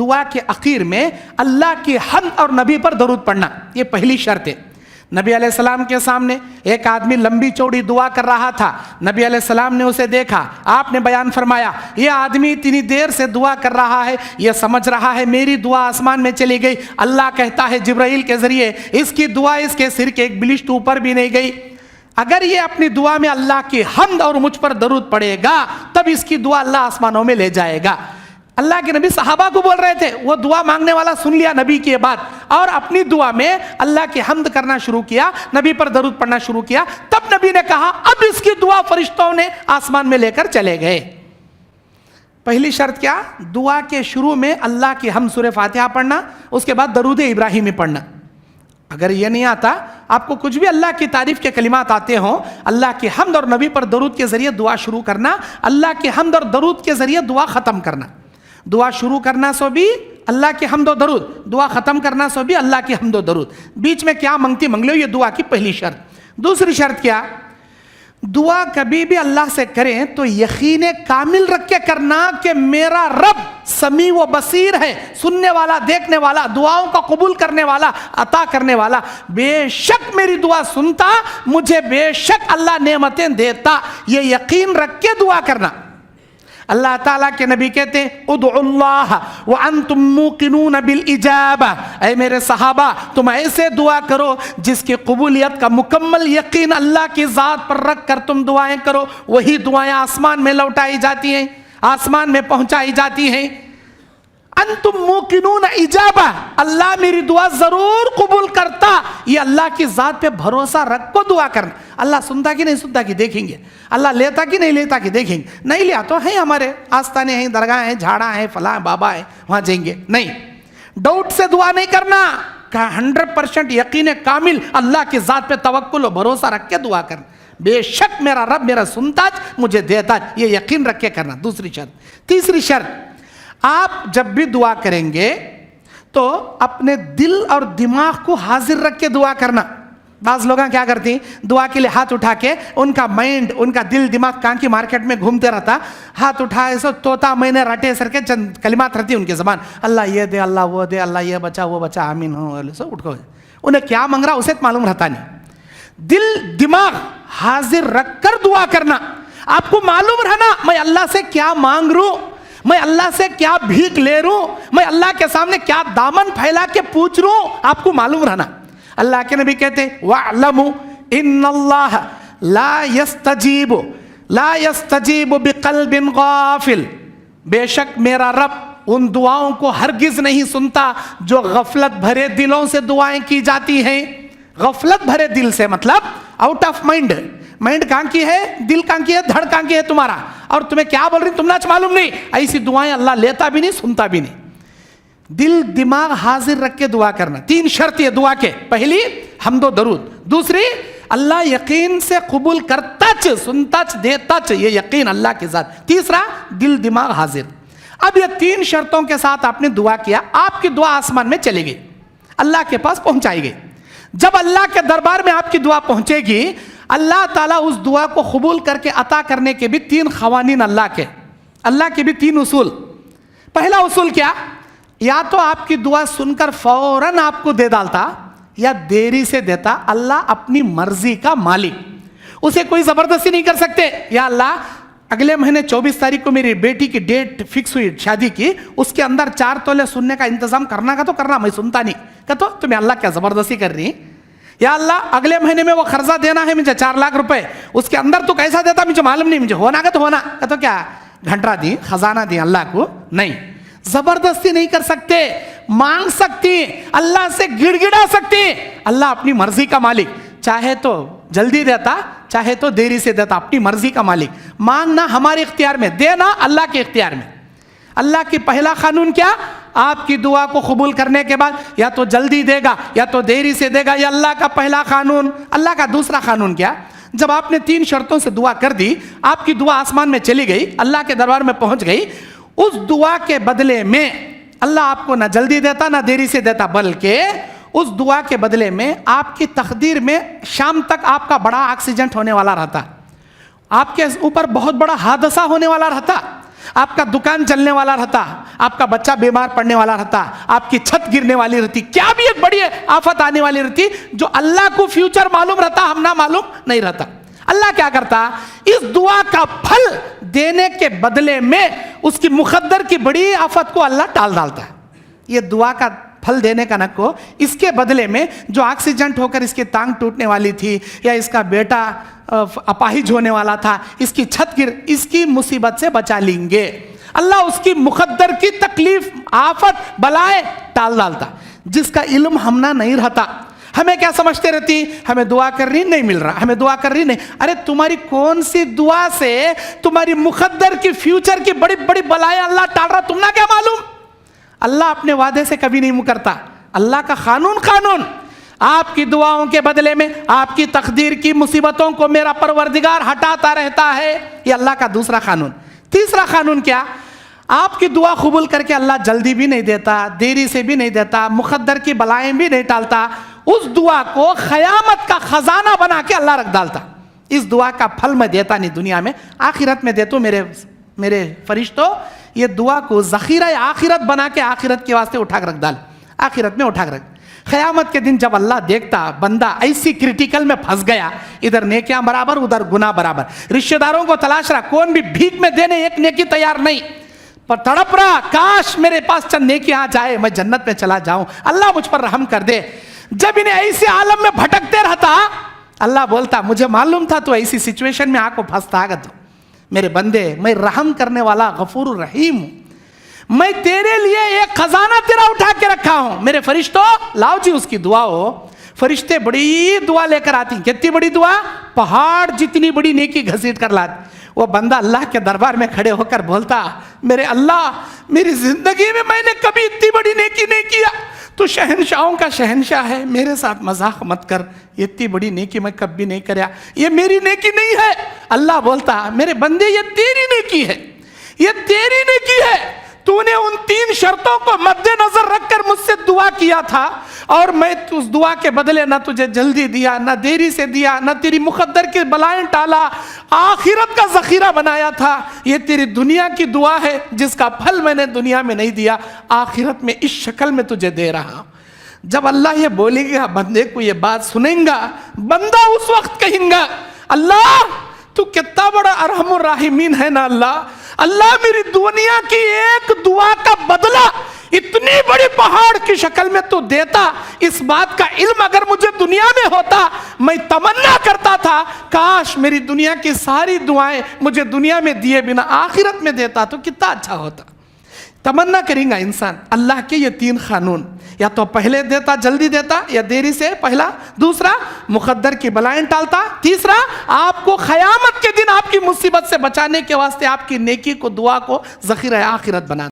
دعا کے اخیر میں اللہ کی حمد اور نبی پر درود پڑھنا، یہ پہلی شرط ہے۔ نبی علیہ السلام کے سامنے ایک آدمی لمبی چوڑی دعا کر رہا تھا، نبی علیہ السلام نے اسے دیکھا، آپ نے بیان فرمایا یہ آدمی اتنی دیر سے دعا کر رہا ہے، یہ سمجھ رہا ہے میری دعا آسمان میں چلی گئی۔ اللہ کہتا ہے جبرائیل کے ذریعے اس کی دعا اس کے سر کے ایک بلشت اوپر بھی نہیں گئی۔ اگر یہ اپنی دعا میں اللہ کی حمد اور مجھ پر درود پڑے گا تب اس کی دعا اللہ آسمانوں میں لے جائے گا۔ اللہ کے نبی صحابہ کو بول رہے تھے، وہ دعا مانگنے والا سن لیا نبی کی بات اور اپنی دعا میں اللہ کی حمد کرنا شروع کیا، نبی پر درود پڑھنا شروع کیا۔ تب نبی نے کہا اب اس کی دعا فرشتوں نے آسمان میں لے کر چلے گئے۔ پہلی شرط کیا؟ دعا کے شروع میں اللہ کی حمد سورہ فاتحہ پڑھنا، اس کے بعد درود ابراہیمی پڑھنا۔ اگر یہ نہیں آتا، آپ کو کچھ بھی اللہ کی تعریف کے کلمات آتے ہوں، اللہ کی حمد اور نبی پر درود کے ذریعے دعا شروع کرنا، اللہ کی حمد اور درود کے ذریعے دعا ختم کرنا۔ دعا شروع کرنا سو بھی اللہ کی حمد و درود، دعا ختم کرنا سو بھی اللہ کی حمد و درود۔ بیچ میں کیا منگتی منگ لو، یہ دعا کی پہلی شرط۔ دوسری شرط کیا؟ دعا کبھی بھی اللہ سے کریں تو یقین کامل رکھ کے کرنا کہ میرا رب سمیع و بصیر ہے، سننے والا، دیکھنے والا، دعاؤں کا قبول کرنے والا، عطا کرنے والا، بے شک میری دعا سنتا، مجھے بے شک اللہ نعمتیں دیتا، یہ یقین رکھ کے دعا کرنا۔ اللہ تعالیٰ کے نبی کہتے ہیں ادعوا اللہ وانتم موقنون بالاجابہ، اے میرے صحابہ تم ایسے دعا کرو جس کی قبولیت کا مکمل یقین اللہ کی ذات پر رکھ کر تم دعائیں کرو، وہی دعائیں آسمان میں لوٹائی جاتی ہیں، آسمان میں پہنچائی جاتی ہیں۔ انتم موقنون اجابہ، اللہ میری دعا ضرور قبول کرتا، یہ اللہ کی ذات پہ بھروسہ رکھ کو دعا کرنا۔ اللہ سنتا کہ نہیں سنتا کہ دیکھیں گے، اللہ لیتا کہ نہیں لیتا کہ دیکھیں گے۔ نہیں لیا تو ہیں ہمارے آستانے ہیں، درگاہ ہیں، جھاڑا ہیں، فلاں بابا ہیں، وہاں جائیں گے، نہیں۔ ڈاؤٹ سے دعا نہیں کرنا، 100% یقین کامل اللہ کی ذات پہ توکل و بھروسہ رکھ کے دعا کرنا، بے شک میرا رب میرا سنتا مجھے دیتا، یہ یقین رکھ کے کرنا۔ دوسری شرط۔ تیسری شرط، آپ جب بھی دعا کریں گے تو اپنے دل اور دماغ کو حاضر رکھ کے دعا کرنا۔ بعض لوگاں کیا کرتی ہیں، دعا کے لیے ہاتھ اٹھا کے ان کا مائنڈ، ان کا دل دماغ کان کی مارکیٹ میں گھومتے رہتا، ہاتھ اٹھائے سو طوطا میں نے رٹے سر کے چند کلمات رہتی ان کی زبان، اللہ یہ دے، اللہ وہ دے، اللہ یہ بچا وہ بچا، آمین ہو، سو اٹھ کو انہیں کیا مانگ رہا اسے معلوم رہتا نہیں۔ دل دماغ حاضر رکھ کر دعا کرنا، آپ کو معلوم رہنا میں اللہ سے کیا مانگ رہا ہوں، میں اللہ سے کیا بھیک لے رہا ہوں، میں اللہ کے سامنے کیا دامن پھیلا کے پوچھ رہا ہوں، آپ کو معلوم رہنا۔ اللہ کے نبی کہتے وَاعْلَمُوا إِنَّ اللَّهَ لَا يَسْتَجِيبُ بِقَلْبٍ غَافِلٍ، بے شک میرا رب ان دعاؤں کو ہرگز نہیں سنتا جو غفلت بھرے دلوں سے دعائیں کی جاتی ہیں۔ غفلت بھرے دل سے مطلب آؤٹ آف مائنڈ، مائنڈ کہاں کی ہے، دل کہاں کی ہے، دھڑ کہاں کی ہے تمہارا، اور تمہیں کیا بول رہی تم نے معلوم نہیں، ایسی دعائیں اللہ لیتا بھی نہیں سنتا بھی نہیں۔ دل دماغ حاضر رکھ کے دعا کرنا۔ تین شرط یہ دعا کے، پہلی حمد و درود، دوسری اللہ یقین سے قبول کرتا سنتا دیتا یہ یقین اللہ کے ذات، تیسرا دل دماغ حاضر۔ اب یہ تین شرطوں کے ساتھ آپ نے دعا کیا، آپ کی دعا آسمان میں چلے گئی، اللہ کے پاس پہنچائی گئی۔ جب اللہ کے دربار میں آپ کی دعا پہنچے گی، اللہ تعالیٰ اس دعا کو قبول کر کے عطا کرنے کے بھی تین قوانین اللہ کے بھی تین اصول۔ پہلا اصول کیا؟ یا تو آپ کی دعا سن کر فوراً آپ کو دے ڈالتا، یا دیری سے دیتا۔ اللہ اپنی مرضی کا مالک، اسے کوئی زبردستی نہیں کر سکتے۔ یا اللہ اگلے مہینے 24 تاریخ کو میری بیٹی کی ڈیٹ فکس ہوئی شادی کی، اس کے اندر 4 تولے سننے کا انتظام کرنا کا تو کرنا، میں سنتا نہیں کہ تو تمہیں اللہ کیا زبردستی کر رہی ہے؟ یا اللہ اگلے مہینے میں وہ قرضہ دینا ہے مجھے 4 لاکھ روپے، اس کے اندر تو کیسا دیتا مجھے معلوم نہیں، مجھے ہونا کا تو ہونا کہ تو کیا گھنٹہ دی خزانہ دی اللہ کو؟ نہیں، زبردستی نہیں کر سکتے، مانگ سکتی، اللہ سے گڑ گڑا سکتی۔ اللہ اپنی مرضی کا مالک، چاہے تو جلدی دیتا چاہے تو دیری سے دیتا، اپنی مرضی کا مالک۔ مانگنا ہمارے اختیار میں، دینا اللہ کے اختیار میں۔ اللہ کی پہلا قانون کیا؟ آپ کی دعا کو قبول کرنے کے بعد یا تو جلدی دے گا یا تو دیری سے دے گا، یہ اللہ کا پہلا قانون۔ اللہ کا دوسرا قانون کیا؟ جب آپ نے 3 شرطوں سے دعا کر دی، آپ کی دعا آسمان میں چلی گئی، اللہ کے دربار میں پہنچ گئی، اس دعا کے بدلے میں اللہ آپ کو نہ جلدی دیتا نہ دیری سے دیتا، بلکہ اس دعا کے بدلے میں آپ کی تقدیر میں شام تک آپ کا بڑا ایکسیڈنٹ ہونے والا رہتا، آپ کے اوپر بہت بڑا حادثہ ہونے والا رہتا، آپ کا دکان چلنے والا رہتا, آپ کا بچہ بیمار پڑنے والا رہتا, آپ کی چھت گرنے والی رہتی, کیا بھی ایک بڑی آفت آنے والی رہتی, جو اللہ کو فیوچر معلوم رہتا, ہم نہ معلوم نہیں رہتا. اللہ کیا کرتا, اس دعا کا پھل دینے کے بدلے میں اس کی مقدر کی بڑی آفت کو اللہ ٹال ڈالتا ہے. یہ دعا کا پھل دینے کا نکو, اس کے بدلے میں جو ایکسیڈنٹ ہو کر اس کی ٹانگ ٹوٹنے والی تھی, یا اس کا بیٹا اپاہج ہونے والا تھا, اس کی چھت گر, اس کی مصیبت سے بچا لیں گے. اللہ اس کی مقدر کی تکلیف, آفت, بلائیں ٹال ڈالتا. جس کا علم ہم نہ نہیں رہتا, ہمیں کیا سمجھتے رہتی, ہمیں دعا کر رہی نہیں مل رہا, ہمیں دعا کر رہی نہیں. ارے تمہاری کون سی دعا سے تمہاری مقدر کی فیوچر کی بڑی بڑی بلائیں اللہ ٹال رہا, تم نہ کیا معلوم. اللہ اپنے وعدے سے کبھی نہیں مکرتا. اللہ کا قانون, آپ کی دعاؤں کے بدلے میں آپ کی تقدیر کی مصیبتوں کو میرا پروردگار ہٹاتا رہتا ہے. یہ اللہ کا دوسرا قانون. تیسرا قانون کیا, آپ کی دعا قبول کر کے اللہ جلدی بھی نہیں دیتا, دیری سے بھی نہیں دیتا, مقدر کی بلائیں بھی نہیں ٹالتا. اس دعا کو قیامت کا خزانہ بنا کے اللہ رکھ ڈالتا. اس دعا کا پھل میں دیتا نہیں دنیا میں, آخرت میں دیتا. میرے فرشتوں, یہ دعا کو ذخیرہ آخرت بنا کے آخرت کے واسطے اٹھا کر رکھ ڈال, آخرت میں اٹھا کر رکھ. قیامت کے دن جب اللہ دیکھتا بندہ ایسی کرٹیکل میں پھنس گیا, ادھر نیکیاں برابر ادھر گناہ برابر, رشتہ داروں کو تلاش رہا, کون بھی بھیک میں دینے ایک نیکی تیار نہیں, پر تڑپ رہا, کاش میرے پاس چند نیکی آ جائے, میں جنت میں چلا جاؤں, اللہ مجھ پر رحم کر دے. جب انہیں ایسے عالم میں بھٹکتے رہتا, اللہ بولتا مجھے معلوم تھا تو ایسی سچویشن میں آ کو پھنستا گا. تو میرے بندے, میں رحم کرنے والا غفور الرحیم ہوں, میں تیرے لیے ایک خزانہ تیرا اٹھا کے رکھا ہوں. میرے فرشتوں لاؤ جی اس کی دعا ہو. فرشتے بڑی دعا لے کر آتی, کتنی بڑی دعا, پہاڑ جتنی بڑی نیکی گھسیٹ کر لاتی. وہ بندہ اللہ کے دربار میں کھڑے ہو کر بولتا, میرے اللہ, میری زندگی میں نے کبھی اتنی بڑی نیکی نہیں کیا, تو شہنشاہوں کا شہنشاہ ہے, میرے ساتھ مذاق مت کر, یہ اتنی بڑی نیکی میں کبھی نہیں کریا, یہ میری نیکی نہیں ہے. اللہ بولتا میرے بندے یہ تیری نیکی ہے, یہ تیری نیکی ہے, تو نے ان 3 شرطوں کو مد نظر رکھ کر مجھ سے دعا کیا تھا, اور میں اس دعا کے بدلے نہ تجھے جلدی دیا, نہ دیری سے دیا, نہ تیری مقدر کی بلائیں ٹالا, آخرت کا ذخیرہ بنایا تھا. یہ تیری دنیا کی دعا ہے جس کا پھل میں نے دنیا میں نہیں دیا, آخرت میں اس شکل میں تجھے دے رہا ہوں. جب اللہ یہ بولے گا, بندے کو یہ بات سنیں گا, بندہ اس وقت کہیں گا, اللہ تو کتنا بڑا ارحم الراحمین ہے نا. اللہ میری دنیا کی ایک دعا کا بدلہ اتنی بڑی پہاڑ کی شکل میں تو دیتا. اس بات کا علم اگر مجھے دنیا میں ہوتا, میں تمنا کرتا تھا کاش میری دنیا کی ساری دعائیں مجھے دنیا میں دیے بنا آخرت میں دیتا, تو کتنا اچھا ہوتا. تمنا کریں گا انسان. اللہ کے یہ 3 قانون, یا تو پہلے دیتا جلدی دیتا, یا دیری سے پہلا, دوسرا مقدر کی بلائیں ٹالتا, تیسرا آپ کو قیامت کے دن آپ کی مصیبت سے بچانے کے واسطے آپ کی نیکی کو, دعا کو ذخیرہ آخرت بنا.